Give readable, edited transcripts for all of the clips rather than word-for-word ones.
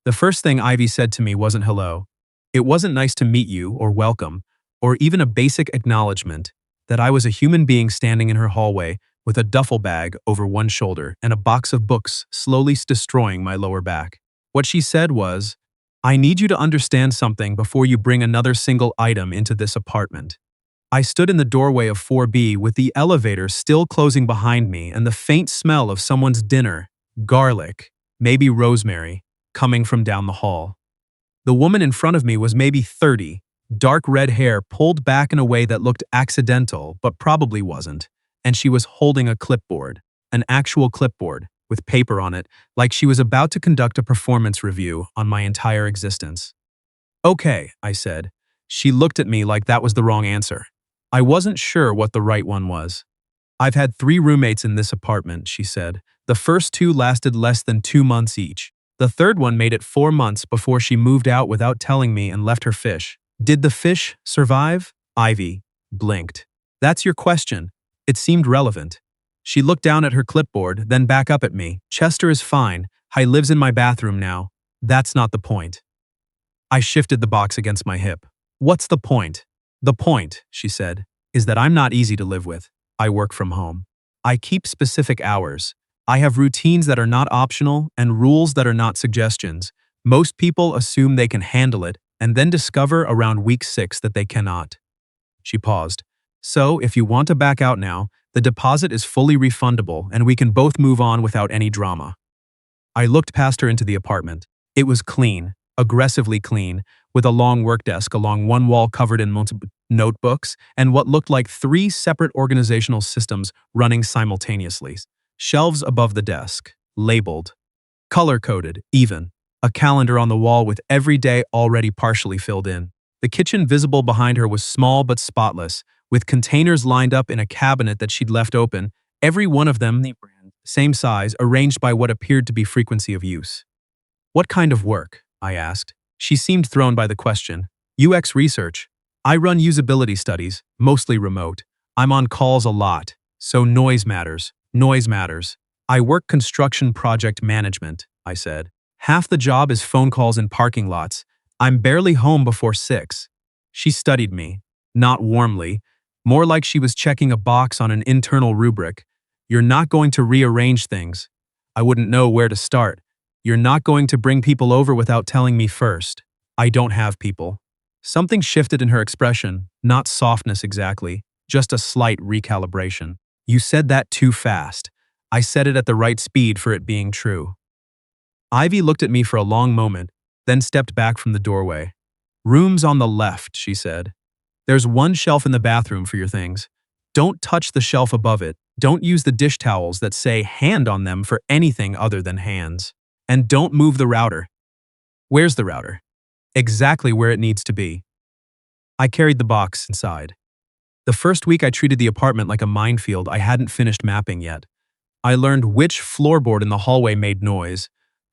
The first thing Ivy said to me wasn't hello. It wasn't nice to meet you or welcome, or even a basic acknowledgement that I was a human being standing in her hallway with a duffel bag over one shoulder and a box of books slowly destroying my lower back. What she said was, "I need you to understand something before you bring another single item into this apartment." I stood in the doorway of 4B with the elevator still closing behind me and the faint smell of someone's dinner, garlic, maybe rosemary, coming from down the hall. The woman in front of me was maybe 30, dark red hair pulled back in a way that looked accidental but probably wasn't, and she was holding a clipboard, an actual clipboard, with paper on it, like she was about to conduct a performance review on my entire existence. "Okay," I said. She looked at me like that was the wrong answer. I wasn't sure what the right one was. "I've had 3 roommates in this apartment," she said. "The first 2 lasted less than 2 months each. The third one made it 4 months before she moved out without telling me and left her fish." "Did the fish survive?" Ivy blinked. "That's your question." It seemed relevant. She looked down at her clipboard, then back up at me. "Chester is fine. He lives in my bathroom now. That's not the point." I shifted the box against my hip. "What's the point?" "The point," she said, "is that I'm not easy to live with. I work from home. I keep specific hours. I have routines that are not optional and rules that are not suggestions. Most people assume they can handle it and then discover around week 6 that they cannot." She paused. "So, if you want to back out now, the deposit is fully refundable and we can both move on without any drama." I looked past her into the apartment. It was clean, aggressively clean, with a long work desk along one wall covered in multiple notebooks and what looked like 3 separate organizational systems running simultaneously. Shelves above the desk, labeled, color-coded, even. A calendar on the wall with every day already partially filled in. The kitchen visible behind her was small but spotless, with containers lined up in a cabinet that she'd left open, every one of them same size, arranged by what appeared to be frequency of use. "What kind of work?" I asked. She seemed thrown by the question. "UX research. I run usability studies, mostly remote. I'm on calls a lot, so noise matters. Noise matters. I work construction project management," I said. "Half the job is phone calls in parking lots. I'm barely home before 6. She studied me, not warmly, more like she was checking a box on an internal rubric. "You're not going to rearrange things." I wouldn't know where to start. "You're not going to bring people over without telling me first." "I don't have people." Something shifted in her expression, not softness exactly, just a slight recalibration. "You said that too fast." I said it at the right speed for it being true. Ivy looked at me for a long moment, then stepped back from the doorway. "Room's on the left," she said. "There's one shelf in the bathroom for your things. Don't touch the shelf above it. Don't use the dish towels that say hand on them for anything other than hands. And don't move the router." "Where's the router?" "Exactly where it needs to be." I carried the box inside. The first week I treated the apartment like a minefield I hadn't finished mapping yet. I learned which floorboard in the hallway made noise,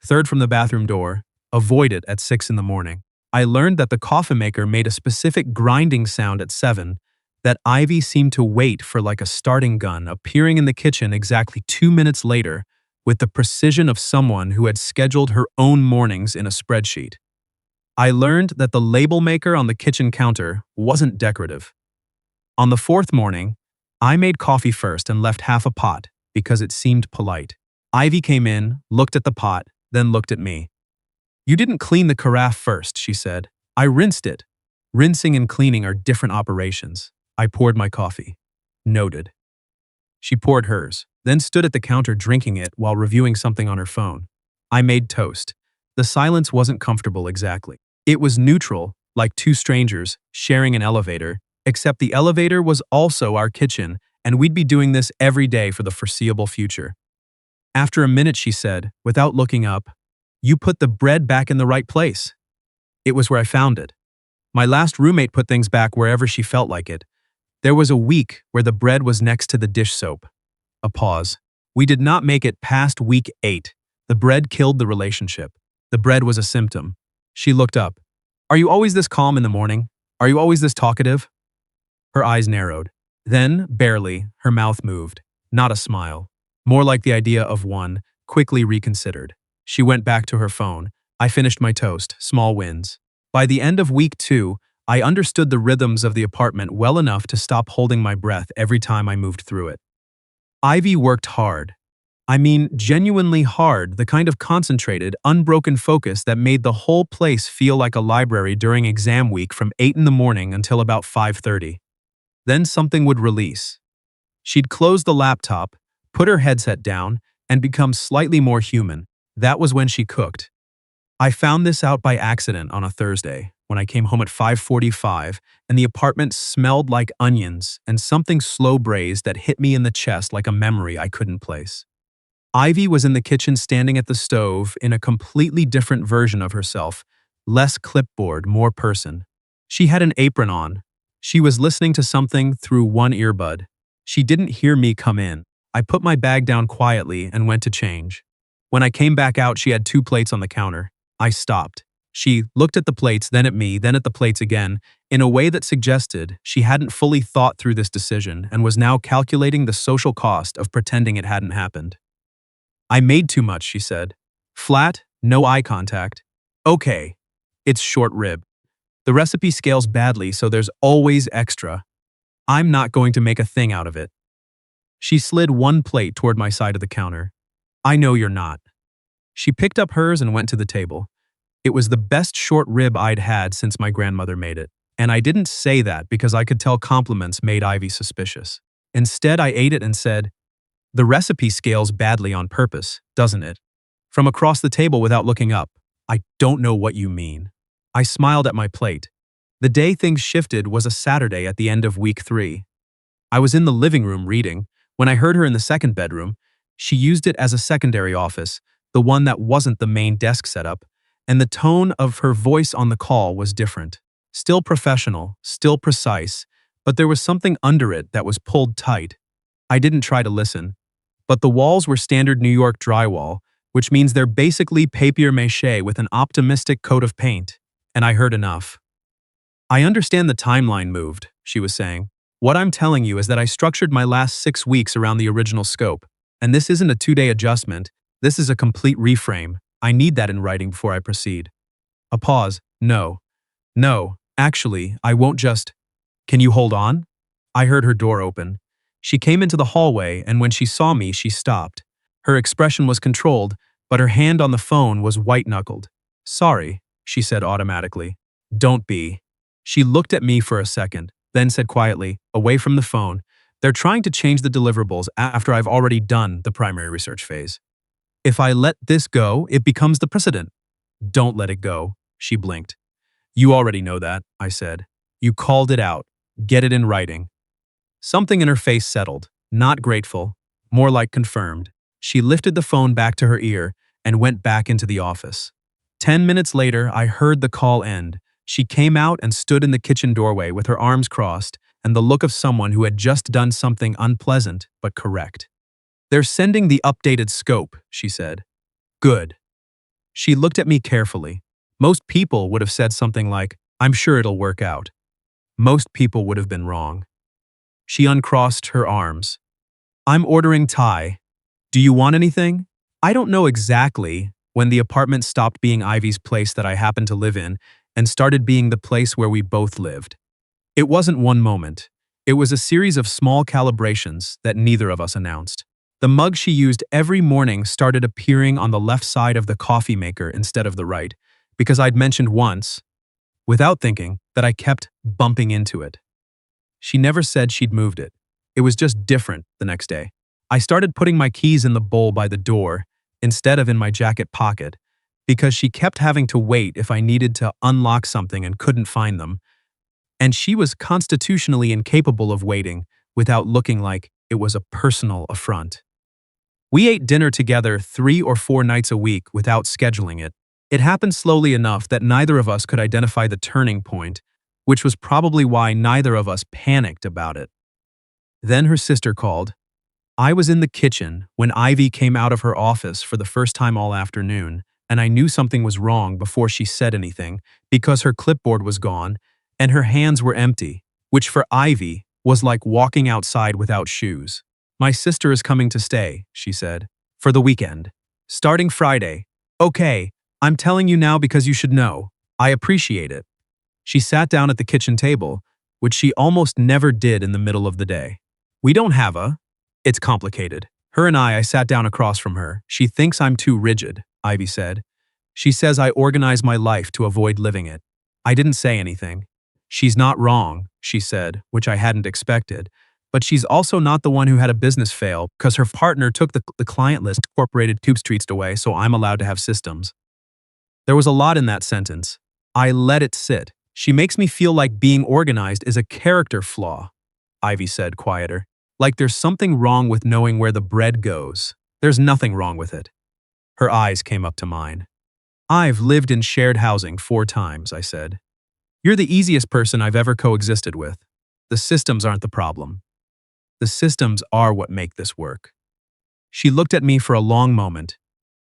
third from the bathroom door, avoid it at 6 in the morning. I learned that the coffee maker made a specific grinding sound at 7, that Ivy seemed to wait for like a starting gun, appearing in the kitchen exactly 2 minutes later with the precision of someone who had scheduled her own mornings in a spreadsheet. I learned that the label maker on the kitchen counter wasn't decorative. On the 4th morning, I made coffee first and left half a pot because it seemed polite. Ivy came in, looked at the pot, then looked at me. "You didn't clean the carafe first," she said. "I rinsed it." Rinsing and cleaning are different operations. I poured my coffee. "Noted." She poured hers, then stood at the counter drinking it while reviewing something on her phone. I made toast. The silence wasn't comfortable exactly. It was neutral, like 2 strangers sharing an elevator, except the elevator was also our kitchen, and we'd be doing this every day for the foreseeable future. After a minute, she said, without looking up, "You put the bread back in the right place." It was where I found it. My last roommate put things back wherever she felt like it. There was a week where the bread was next to the dish soap. A pause. We did not make it past week 8. The bread killed the relationship. The bread was a symptom. She looked up. "Are you always this calm in the morning? Are you always this talkative?" Her eyes narrowed. Then, barely, her mouth moved. Not a smile. More like the idea of one, quickly reconsidered. She went back to her phone, I finished my toast, small wins. By the end of week 2, I understood the rhythms of the apartment well enough to stop holding my breath every time I moved through it. Ivy worked hard. I mean, genuinely hard, the kind of concentrated, unbroken focus that made the whole place feel like a library during exam week from 8 in the morning until about 5:30. Then something would release. She'd close the laptop, put her headset down, and become slightly more human. That was when she cooked. I found this out by accident on a Thursday, when I came home at 5:45 and the apartment smelled like onions and something slow braised that hit me in the chest like a memory I couldn't place. Ivy was in the kitchen standing at the stove in a completely different version of herself, less clipboard, more person. She had an apron on. She was listening to something through one earbud. She didn't hear me come in. I put my bag down quietly and went to change. When I came back out, she had 2 plates on the counter. I stopped. She looked at the plates, then at me, then at the plates again, in a way that suggested she hadn't fully thought through this decision and was now calculating the social cost of pretending it hadn't happened. I made too much, she said. Flat, no eye contact. Okay. It's short rib. The recipe scales badly, so there's always extra. I'm not going to make a thing out of it. She slid 1 plate toward my side of the counter. I know you're not. She picked up hers and went to the table. It was the best short rib I'd had since my grandmother made it. And I didn't say that because I could tell compliments made Ivy suspicious. Instead, I ate it and said, "The recipe scales badly on purpose, doesn't it?" From across the table without looking up. I don't know what you mean. I smiled at my plate. The day things shifted was a Saturday at the end of week 3. I was in the living room reading when I heard her in the second bedroom. She used it as a secondary office, the one that wasn't the main desk setup, and the tone of her voice on the call was different. Still professional, still precise, but there was something under it that was pulled tight. I didn't try to listen. But the walls were standard New York drywall, which means they're basically papier-mâché with an optimistic coat of paint, and I heard enough. I understand the timeline moved, she was saying. What I'm telling you is that I structured my last 6 weeks around the original scope, and this isn't a 2-day adjustment, this is a complete reframe. I need that in writing before I proceed. A pause. No. No, actually, I won't just… Can you hold on? I heard her door open. She came into the hallway, and when she saw me, she stopped. Her expression was controlled, but her hand on the phone was white-knuckled. Sorry, she said automatically. Don't be. She looked at me for a second, then said quietly, away from the phone, they're trying to change the deliverables after I've already done the primary research phase. If I let this go, it becomes the precedent. Don't let it go, she blinked. You already know that, I said. You called it out. Get it in writing. Something in her face settled, not grateful, more like confirmed. She lifted the phone back to her ear and went back into the office. 10 minutes later, I heard the call end. She came out and stood in the kitchen doorway with her arms crossed and the look of someone who had just done something unpleasant but correct. They're sending the updated scope, she said. Good. She looked at me carefully. Most people would have said something like, I'm sure it'll work out. Most people would have been wrong. She uncrossed her arms. I'm ordering Thai. Do you want anything? I don't know exactly when the apartment stopped being Ivy's place that I happened to live in and started being the place where we both lived. It wasn't one moment. It was a series of small calibrations that neither of us announced. The mug she used every morning started appearing on the left side of the coffee maker instead of the right, because I'd mentioned once, without thinking, that I kept bumping into it. She never said she'd moved it. It was just different the next day. I started putting my keys in the bowl by the door instead of in my jacket pocket because she kept having to wait if I needed to unlock something and couldn't find them. And she was constitutionally incapable of waiting without looking like it was a personal affront. We ate dinner together 3 or 4 nights a week without scheduling it. It happened slowly enough that neither of us could identify the turning point, which was probably why neither of us panicked about it. Then her sister called. I was in the kitchen when Ivy came out of her office for the first time all afternoon, and I knew something was wrong before she said anything because her clipboard was gone and her hands were empty, which for Ivy was like walking outside without shoes. My sister is coming to stay, she said, for the weekend. Starting Friday. Okay, I'm telling you now because you should know. I appreciate it. She sat down at the kitchen table, which she almost never did in the middle of the day. We don't have a. It's complicated. Her and I sat down across from her. She thinks I'm too rigid, Ivy said. She says I organize my life to avoid living it. I didn't say anything. She's not wrong, she said, which I hadn't expected. But she's also not the one who had a business fail because her partner took the client list incorporated tube streets away, so I'm allowed to have systems. There was a lot in that sentence. I let it sit. She makes me feel like being organized is a character flaw, Ivy said, quieter. Like there's something wrong with knowing where the bread goes. There's nothing wrong with it. Her eyes came up to mine. I've lived in shared housing 4 times, I said. You're the easiest person I've ever coexisted with. The systems aren't the problem. The systems are what make this work. She looked at me for a long moment.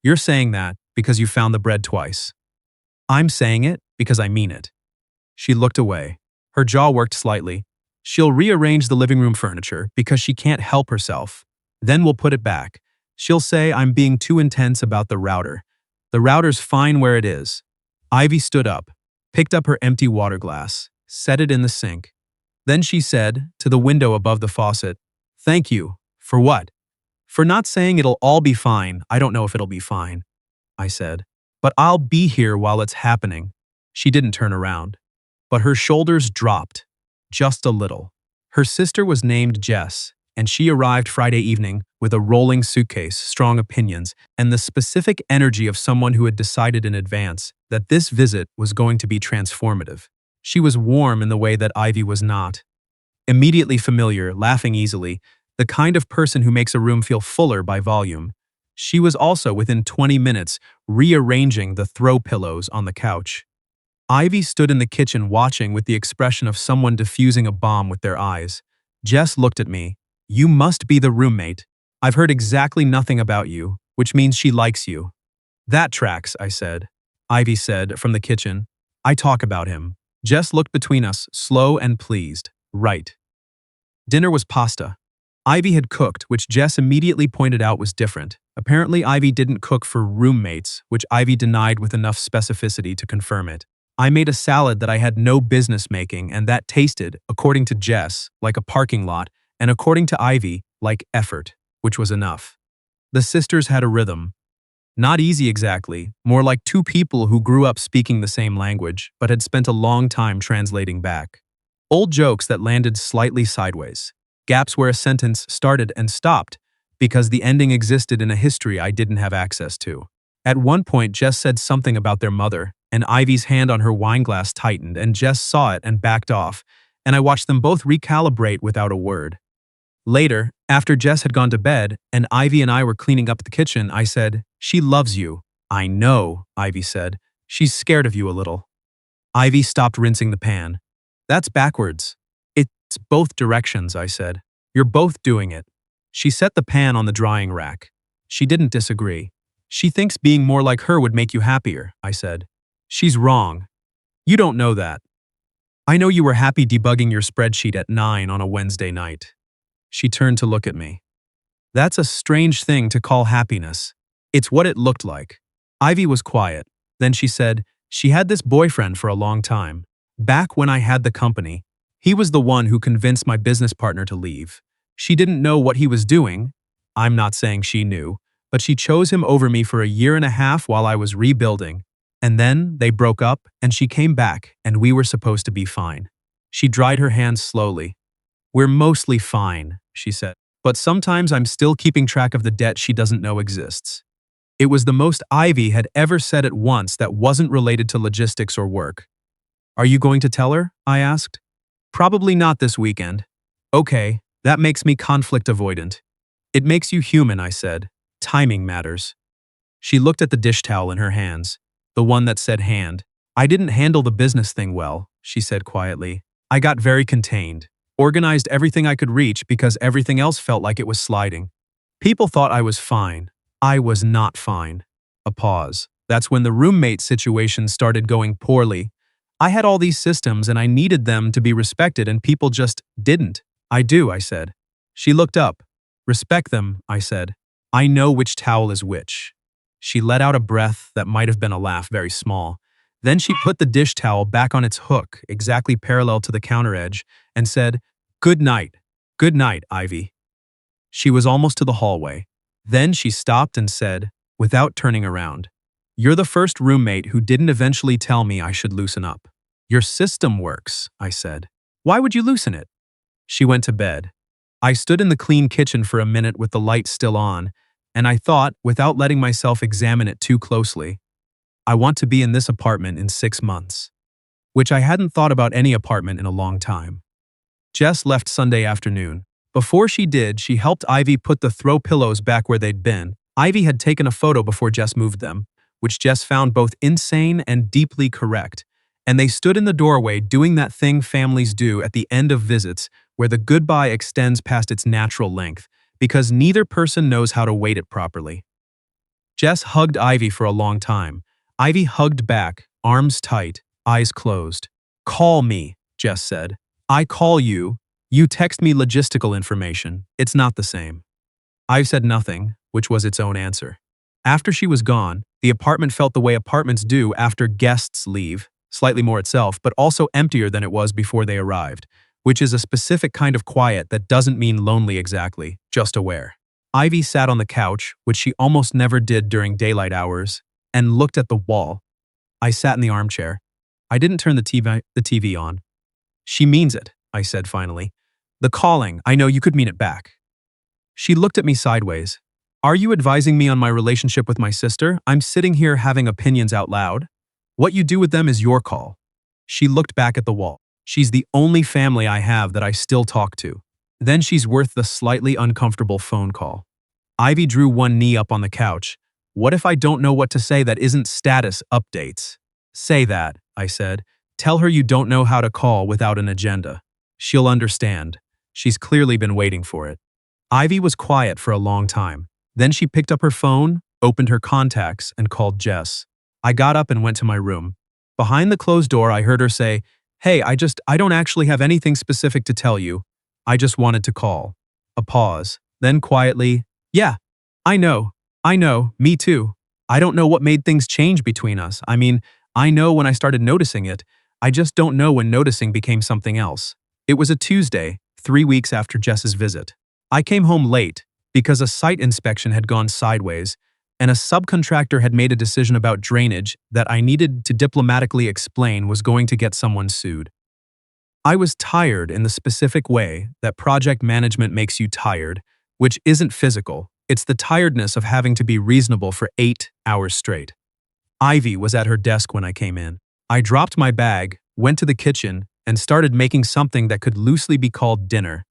You're saying that because you found the bread twice. I'm saying it because I mean it. She looked away. Her jaw worked slightly. She'll rearrange the living room furniture because she can't help herself. Then we'll put it back. She'll say I'm being too intense about the router. The router's fine where it is. Ivy stood up, picked up her empty water glass, set it in the sink. Then she said, to the window above the faucet, "Thank you. For what?" "For not saying it'll all be fine. I don't know if it'll be fine," I said. "But I'll be here while it's happening." She didn't turn around. But her shoulders dropped. Just a little. Her sister was named Jess, and she arrived Friday evening with a rolling suitcase, strong opinions, and the specific energy of someone who had decided in advance that this visit was going to be transformative. She was warm in the way that Ivy was not. Immediately familiar, laughing easily, the kind of person who makes a room feel fuller by volume. She was also, within 20 minutes, rearranging the throw pillows on the couch. Ivy stood in the kitchen watching with the expression of someone diffusing a bomb with their eyes. Jess looked at me. "You must be the roommate. I've heard exactly nothing about you, which means she likes you." "That tracks," I said. Ivy said, from the kitchen. "I talk about him." Jess looked between us, slow and pleased. "Right." Dinner was pasta. Ivy had cooked, which Jess immediately pointed out was different. Apparently Ivy didn't cook for roommates, which Ivy denied with enough specificity to confirm it. I made a salad that I had no business making, and that tasted, according to Jess, like a parking lot, and according to Ivy, like effort, which was enough. The sisters had a rhythm. Not easy exactly, more like 2 people who grew up speaking the same language, but had spent a long time translating back. Old jokes that landed slightly sideways. Gaps where a sentence started and stopped, because the ending existed in a history I didn't have access to. At one point, Jess said something about their mother, and Ivy's hand on her wine glass tightened, and Jess saw it and backed off, and I watched them both recalibrate without a word. Later, after Jess had gone to bed, and Ivy and I were cleaning up the kitchen, I said, "She loves you." "I know," Ivy said. "She's scared of you a little." Ivy stopped rinsing the pan. "That's backwards." "It's both directions," I said. "You're both doing it." She set the pan on the drying rack. She didn't disagree. "She thinks being more like her would make you happier," I said. "She's wrong. You don't know that. I know you were happy debugging your spreadsheet at 9 on a Wednesday night." She turned to look at me. "That's a strange thing to call happiness. It's what it looked like." Ivy was quiet. Then she said, "She had this boyfriend for a long time. Back when I had the company, he was the one who convinced my business partner to leave. She didn't know what he was doing. I'm not saying she knew, but she chose him over me for a year and a half while I was rebuilding. And then they broke up, and she came back, and we were supposed to be fine." She dried her hands slowly. "We're mostly fine," she said. "But sometimes I'm still keeping track of the debt she doesn't know exists." It was the most Ivy had ever said at once that wasn't related to logistics or work. "Are you going to tell her?" I asked. "Probably not this weekend." "Okay, that makes me conflict avoidant." "It makes you human," I said. "Timing matters." She looked at the dish towel in her hands. The one that said hand. "I didn't handle the business thing well," she said quietly. "I got very contained. Organized everything I could reach because everything else felt like it was sliding. People thought I was fine. I was not fine." A pause. "That's when the roommate situation started going poorly. I had all these systems and I needed them to be respected and people just didn't." "I do," I said. She looked up. "Respect them," I said. "I know which towel is which." She let out a breath that might have been a laugh, very small. Then she put the dish towel back on its hook, exactly parallel to the counter edge, and said, "Good night. Good night, Ivy." She was almost to the hallway. Then she stopped and said, without turning around, "You're the first roommate who didn't eventually tell me I should loosen up." "Your system works," I said. "Why would you loosen it?" She went to bed. I stood in the clean kitchen for a minute with the light still on, and I thought, without letting myself examine it too closely, I want to be in this apartment in 6 months. Which I hadn't thought about any apartment in a long time. Jess left Sunday afternoon. Before she did, she helped Ivy put the throw pillows back where they'd been. Ivy had taken a photo before Jess moved them, which Jess found both insane and deeply correct, and they stood in the doorway doing that thing families do at the end of visits where the goodbye extends past its natural length, because neither person knows how to wait it properly. Jess hugged Ivy for a long time. Ivy hugged back, arms tight, eyes closed. "Call me," Jess said. "I call you. You text me logistical information. It's not the same." I said nothing, which was its own answer. After she was gone, the apartment felt the way apartments do after guests leave, slightly more itself, but also emptier than it was before they arrived, which is a specific kind of quiet that doesn't mean lonely exactly, just aware. Ivy sat on the couch, which she almost never did during daylight hours, and looked at the wall. I sat in the armchair. I didn't turn the TV on. "She means it," I said finally. "The calling, I know you could mean it back." She looked at me sideways. "Are you advising me on my relationship with my sister? I'm sitting here having opinions out loud. What you do with them is your call." She looked back at the wall. "She's the only family I have that I still talk to. Then she's worth the slightly uncomfortable phone call." Ivy drew one knee up on the couch. "What if I don't know what to say that isn't status updates?" "Say that," I said. "Tell her you don't know how to call without an agenda. She'll understand. She's clearly been waiting for it." Ivy was quiet for a long time. Then she picked up her phone, opened her contacts, and called Jess. I got up and went to my room. Behind the closed door, I heard her say, "Hey, I don't actually have anything specific to tell you. I just wanted to call." A pause. Then quietly, "Yeah, I know, me too. I don't know what made things change between us. I mean, I know when I started noticing it. I just don't know when noticing became something else." It was a Tuesday, 3 weeks after Jess's visit. I came home late because a site inspection had gone sideways, and a subcontractor had made a decision about drainage that I needed to diplomatically explain was going to get someone sued. I was tired in the specific way that project management makes you tired, which isn't physical. It's the tiredness of having to be reasonable for 8 hours straight. Ivy was at her desk when I came in. I dropped my bag, went to the kitchen, and started making something that could loosely be called dinner.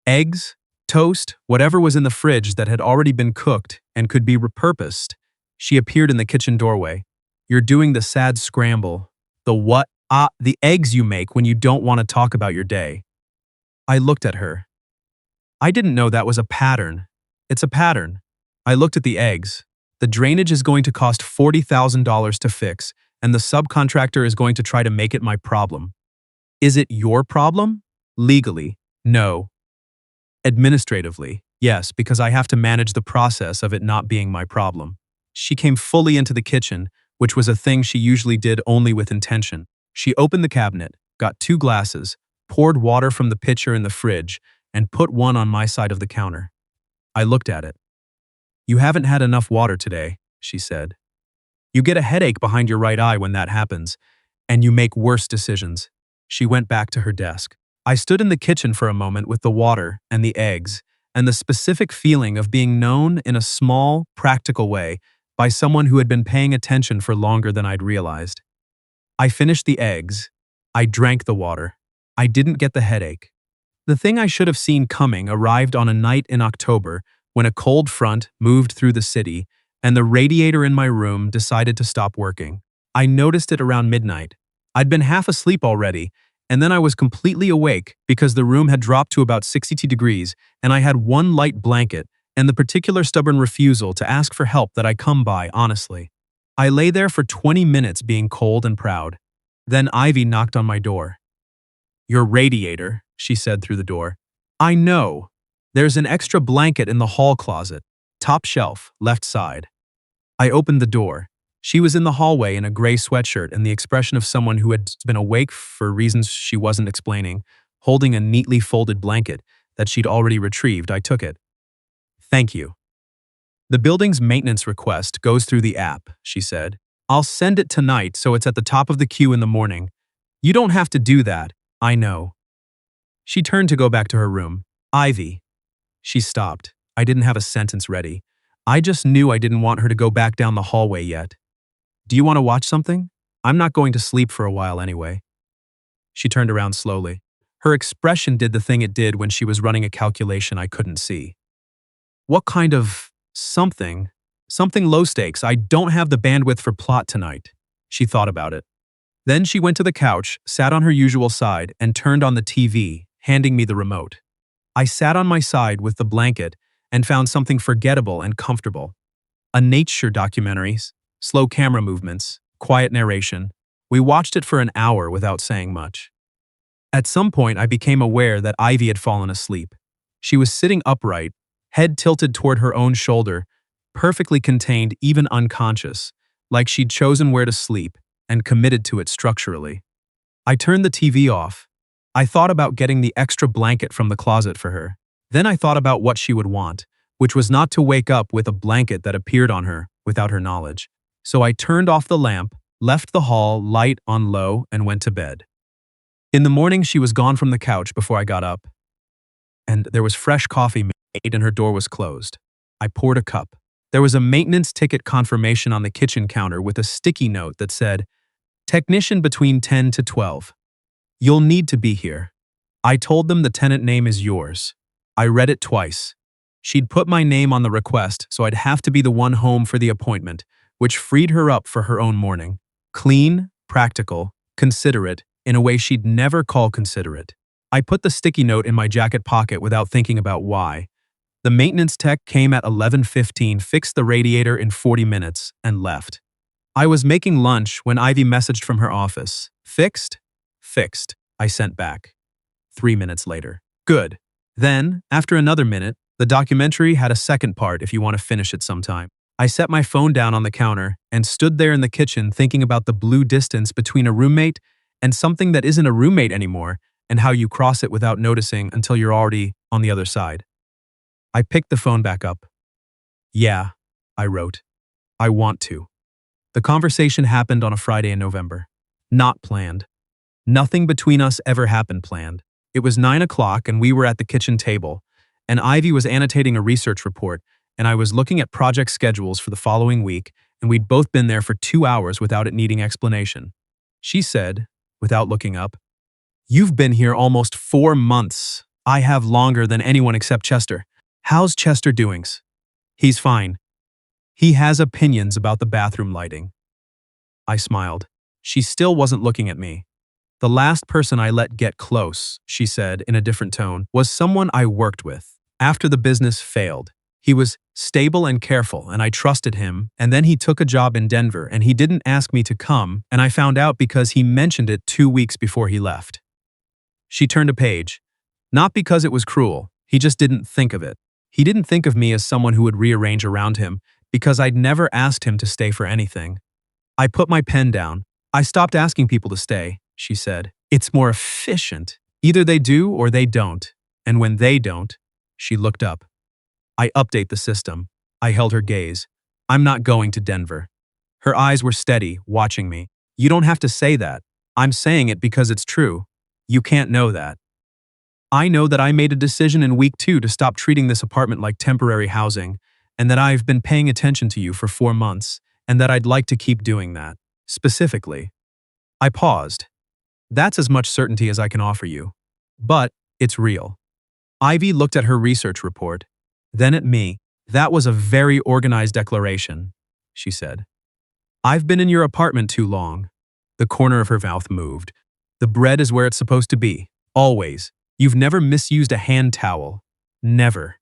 Eggs, toast, whatever was in the fridge that had already been cooked and could be repurposed. She appeared in the kitchen doorway. "You're doing the sad scramble." "The what?" The eggs you make when you don't want to talk about your day." I looked at her. I didn't know that was a pattern. It's a pattern. I looked at the eggs. The drainage is going to cost $40,000 to fix, and the subcontractor is going to try to make it my problem. Is it your problem? Legally, no. Administratively, yes, because I have to manage the process of it not being my problem. She came fully into the kitchen, which was a thing she usually did only with intention. She opened the cabinet, got 2 glasses, poured water from the pitcher in the fridge, and put one on my side of the counter. I looked at it. "You haven't had enough water today," she said. "You get a headache behind your right eye when that happens, and you make worse decisions." She went back to her desk. I stood in the kitchen for a moment with the water and the eggs, and the specific feeling of being known in a small, practical way by someone who had been paying attention for longer than I'd realized. I finished the eggs. I drank the water. I didn't get the headache. The thing I should have seen coming arrived on a night in October when a cold front moved through the city and the radiator in my room decided to stop working. I noticed it around midnight. I'd been half asleep already, and then I was completely awake because the room had dropped to about 62 degrees and I had one light blanket and the particular stubborn refusal to ask for help that I come by honestly. I lay there for 20 minutes being cold and proud. Then Ivy knocked on my door. "Your radiator," she said through the door. "I know. There's an extra blanket in the hall closet. Top shelf, left side." I opened the door. She was in the hallway in a gray sweatshirt and the expression of someone who had been awake for reasons she wasn't explaining, holding a neatly folded blanket that she'd already retrieved. I took it. Thank you. The building's maintenance request goes through the app, she said. I'll send it tonight so it's at the top of the queue in the morning. You don't have to do that, I know. She turned to go back to her room. Ivy. She stopped. I didn't have a sentence ready. I just knew I didn't want her to go back down the hallway yet. Do you want to watch something? I'm not going to sleep for a while anyway. She turned around slowly. Her expression did the thing it did when she was running a calculation I couldn't see. What kind of something? Something low stakes. I don't have the bandwidth for plot tonight. She thought about it. Then she went to the couch, sat on her usual side, and turned on the TV, handing me the remote. I sat on my side with the blanket and found something forgettable and comfortable. A nature documentary, slow camera movements, quiet narration. We watched it for an hour without saying much. At some point, I became aware that Ivy had fallen asleep. She was sitting upright, head tilted toward her own shoulder, perfectly contained, even unconscious, like she'd chosen where to sleep and committed to it structurally. I turned the TV off. I thought about getting the extra blanket from the closet for her. Then I thought about what she would want, which was not to wake up with a blanket that appeared on her without her knowledge. So I turned off the lamp, left the hall light on low, and went to bed. In the morning, she was gone from the couch before I got up, and there was fresh coffee made and her door was closed. I poured a cup. There was a maintenance ticket confirmation on the kitchen counter with a sticky note that said, "Technician between 10 to 12. You'll need to be here." I told them the tenant name is yours. I read it twice. She'd put my name on the request, so I'd have to be the one home for the appointment, which freed her up for her own morning. Clean, practical, considerate, in a way she'd never call considerate. I put the sticky note in my jacket pocket without thinking about why. The maintenance tech came at 11:15, fixed the radiator in 40 minutes, and left. I was making lunch when Ivy messaged from her office. Fixed? Fixed, I sent back. 3 minutes later. Good. Then, after another minute, the documentary had a second part if you want to finish it sometime. I set my phone down on the counter and stood there in the kitchen thinking about the blue distance between a roommate and something that isn't a roommate anymore and how you cross it without noticing until you're already on the other side. I picked the phone back up. Yeah, I wrote. I want to. The conversation happened on a Friday in November. Not planned. Nothing between us ever happened planned. It was 9 o'clock and we were at the kitchen table, and Ivy was annotating a research report, and I was looking at project schedules for the following week, and we'd both been there for 2 hours without it needing explanation. She said, without looking up, "You've been here almost 4 months. I have longer than anyone except Chester. How's Chester doings?" "He's fine. He has opinions about the bathroom lighting." I smiled. She still wasn't looking at me. "The last person I let get close," she said in a different tone, "was someone I worked with. After the business failed. He was stable and careful, and I trusted him, and then he took a job in Denver, and he didn't ask me to come, and I found out because he mentioned it 2 weeks before he left." She turned a page. "Not because it was cruel, he just didn't think of it. He didn't think of me as someone who would rearrange around him, because I'd never asked him to stay for anything." I put my pen down. "I stopped asking people to stay," she said. "It's more efficient. Either they do or they don't. And when they don't," she looked up. "I update the system." I held her gaze. "I'm not going to Denver." Her eyes were steady, watching me. "You don't have to say that. I'm saying it because it's true. You can't know that. I know that I made a decision in week 2 to stop treating this apartment like temporary housing, and that I've been paying attention to you for 4 months, and that I'd like to keep doing that. Specifically." I paused. "That's as much certainty as I can offer you. But it's real." Ivy looked at her research report, then at me. "That was a very organized declaration," she said. "I've been in your apartment too long." The corner of her mouth moved. "The bread is where it's supposed to be. Always. You've never misused a hand towel. Never."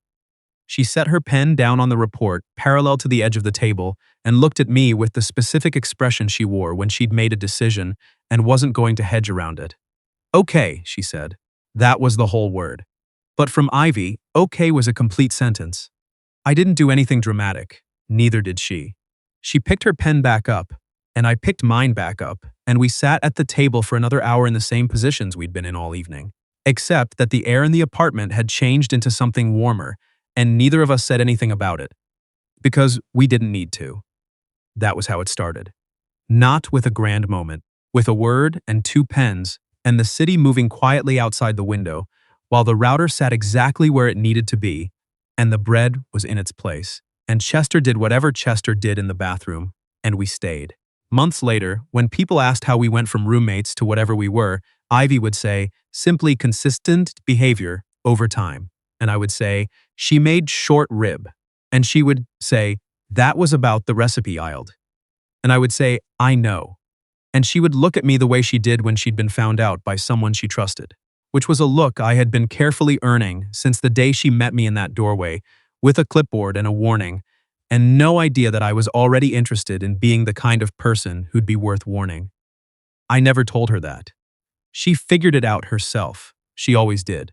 She set her pen down on the report, parallel to the edge of the table, and looked at me with the specific expression she wore when she'd made a decision and wasn't going to hedge around it. "Okay," she said. That was the whole word. But from Ivy, okay was a complete sentence. I didn't do anything dramatic. Neither did she. She picked her pen back up, and I picked mine back up, and we sat at the table for another hour in the same positions we'd been in all evening. Except that the air in the apartment had changed into something warmer, and neither of us said anything about it. Because we didn't need to. That was how it started. Not with a grand moment, with a word and two pens, and the city moving quietly outside the window, while the router sat exactly where it needed to be, and the bread was in its place. And Chester did whatever Chester did in the bathroom, and we stayed. Months later, when people asked how we went from roommates to whatever we were, Ivy would say, simply consistent behavior over time. And I would say, she made short rib. And she would say, that was about the recipe aisle. And I would say, I know. And she would look at me the way she did when she'd been found out by someone she trusted, which was a look I had been carefully earning since the day she met me in that doorway, with a clipboard and a warning, and no idea that I was already interested in being the kind of person who'd be worth warning. I never told her that. She figured it out herself. She always did.